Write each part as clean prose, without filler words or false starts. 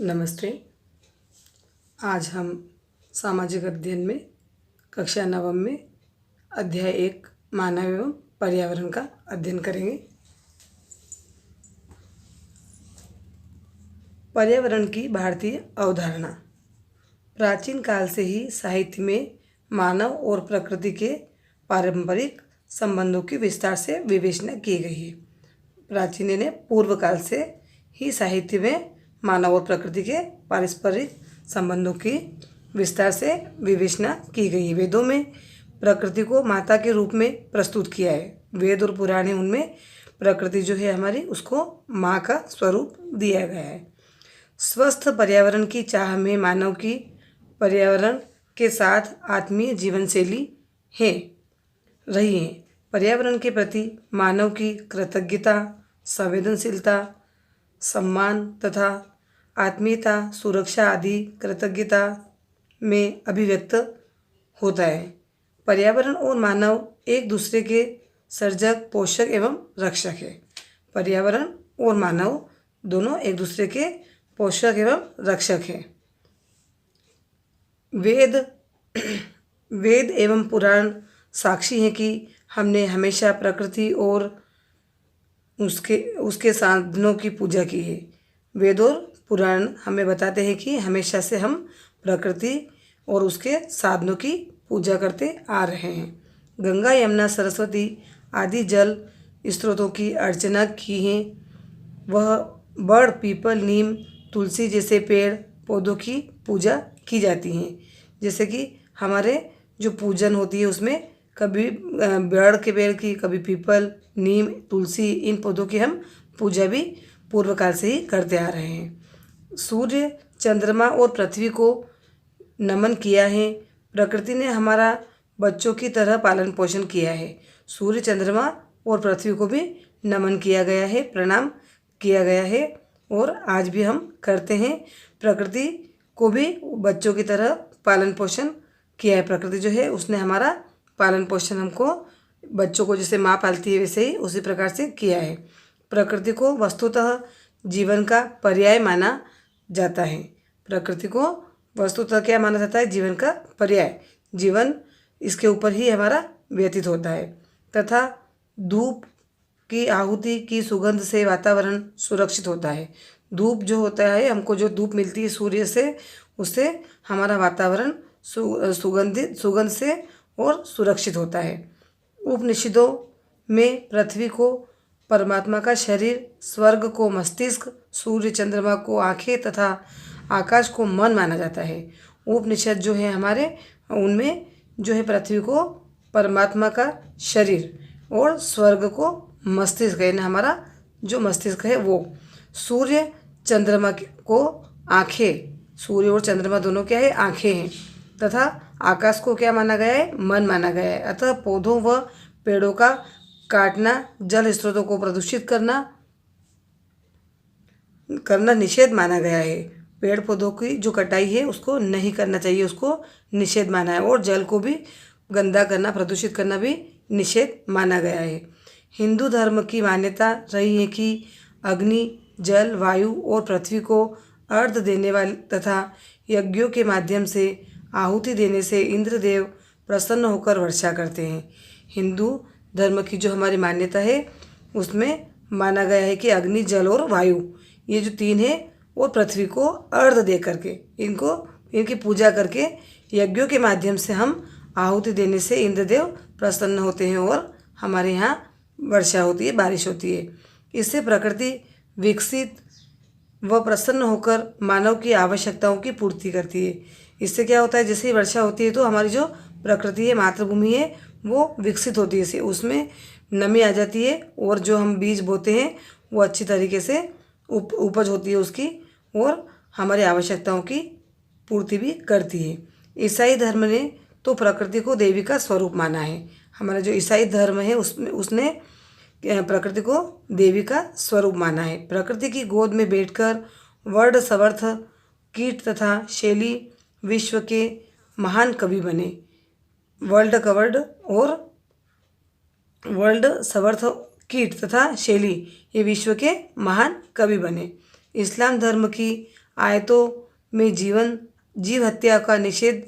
नमस्ते। आज हम सामाजिक अध्ययन में कक्षा नवम में अध्याय 1 मानव एवं पर्यावरण का अध्ययन करेंगे। पर्यावरण की भारतीय अवधारणा। प्राचीन काल से ही साहित्य में मानव और प्रकृति के पारंपरिक संबंधों की विस्तार से विवेचना की गई है। प्राचीन यानी पूर्व काल से ही साहित्य में मानव और प्रकृति के पारस्परिक संबंधों की विस्तार से विवेचना की गई है। वेदों में प्रकृति को माता के रूप में प्रस्तुत किया है। वेद और पुराण है, उनमें प्रकृति जो है हमारी, उसको माँ का स्वरूप दिया गया है। स्वस्थ पर्यावरण की चाह में मानव की पर्यावरण के साथ आत्मीय जीवन शैली है रही है। पर्यावरण के प्रति मानव की कृतज्ञता, संवेदनशीलता, सम्मान तथा आत्मीयता, सुरक्षा आदि कृतज्ञता में अभिव्यक्त होता है। पर्यावरण और मानव एक दूसरे के सर्जक, पोषक एवं रक्षक है। पर्यावरण और मानव दोनों एक दूसरे के पोषक एवं रक्षक हैं। वेद एवं पुराण साक्षी हैं कि हमने हमेशा प्रकृति और उसके साधनों की पूजा की है। वेद और पुराण हमें बताते हैं कि हमेशा से हम प्रकृति और उसके साधनों की पूजा करते आ रहे हैं। गंगा, यमुना, सरस्वती आदि जल स्रोतों की अर्चना की है। वह बड़, पीपल, नीम, तुलसी जैसे पेड़ पौधों की पूजा की जाती है। जैसे कि हमारे जो पूजन होती है उसमें कभी बड़ के पेड़ की, कभी पीपल, नीम, तुलसी, इन पौधों की हम पूजा भी पूर्व काल से ही करते आ रहे हैं। सूर्य, चंद्रमा और पृथ्वी को नमन किया है। प्रकृति ने हमारा बच्चों की तरह पालन पोषण किया है। सूर्य, चंद्रमा और पृथ्वी को भी नमन किया गया है, प्रणाम किया गया है और आज भी हम करते हैं। प्रकृति को भी बच्चों की तरह पालन पोषण किया है। प्रकृति जो है उसने हमारा पालन पोषण हमको, बच्चों को जैसे माँ पालती है वैसे ही उसी प्रकार से किया है। प्रकृति को वस्तुतः जीवन का पर्याय माना जाता है। प्रकृति को वस्तुतः क्या माना जाता है? जीवन का पर्याय। जीवन इसके ऊपर ही हमारा व्यतीत होता है। तथा धूप की आहुति की सुगंध से वातावरण सुरक्षित होता है। धूप जो होता है, हमको जो धूप मिलती है सूर्य से, उससे हमारा वातावरण सुगंध से और सुरक्षित होता है। उपनिषदों में पृथ्वी को परमात्मा का शरीर, स्वर्ग को मस्तिष्क, सूर्य चंद्रमा को आंखें तथा आकाश को मन माना जाता है। उपनिषद जो है हमारे, उनमें जो है पृथ्वी को परमात्मा का शरीर और स्वर्ग को मस्तिष्क है, हमारा जो मस्तिष्क है वो। सूर्य चंद्रमा को आंखें, सूर्य और चंद्रमा दोनों क्या है? आंखें हैं। तथा आकाश को क्या माना गया है? मन माना गया है। अतः पौधों व पेड़ों का काटना, जल स्रोतों को प्रदूषित करना निषेध माना गया है। पेड़ पौधों की जो कटाई है उसको नहीं करना चाहिए, उसको निषेध माना है। और जल को भी गंदा करना, प्रदूषित करना भी निषेध माना गया है। हिंदू धर्म की मान्यता रही है कि अग्नि, जल, वायु और पृथ्वी को अर्घ देने वाले तथा यज्ञों के माध्यम से आहुति देने से इंद्रदेव प्रसन्न होकर वर्षा करते हैं। हिंदू धर्म की जो हमारी मान्यता है उसमें माना गया है कि अग्नि, जल और वायु, ये जो तीन है, और पृथ्वी को अर्घ दे करके, इनकी पूजा करके यज्ञों के माध्यम से हम आहुति देने से इंद्रदेव प्रसन्न होते हैं और हमारे यहाँ वर्षा होती है, बारिश होती है। इससे प्रकृति विकसित व प्रसन्न होकर मानव की आवश्यकताओं की पूर्ति करती है। इससे क्या होता है? जैसे ही वर्षा होती है तो हमारी जो प्रकृति है, मातृभूमि है, वो विकसित होती है, उसमें नमी आ जाती है और जो हम बीज बोते हैं वो अच्छी तरीके से उपज होती है उसकी, और हमारी आवश्यकताओं की पूर्ति भी करती है। ईसाई धर्म ने तो प्रकृति को देवी का स्वरूप माना है। हमारा जो ईसाई धर्म है उसने प्रकृति को देवी का स्वरूप माना है। प्रकृति की गोद में बैठकर वर्ड, समर्थ, कीट तथा शैली विश्व के महान कवि बने। वर्ल्ड कवर्ड और वर्ल्ड, समर्थ, कीट तथा शैली, ये विश्व के महान कवि बने। इस्लाम धर्म की आयतों में जीव हत्या का निषेध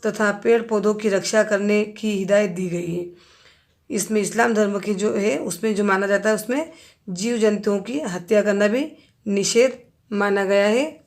तथा पेड़ पौधों की रक्षा करने की हिदायत दी गई है। इसमें इस्लाम धर्म की जो है उसमें जो माना जाता है उसमें जीव जंतुओं की हत्या करना भी निषेध माना गया है।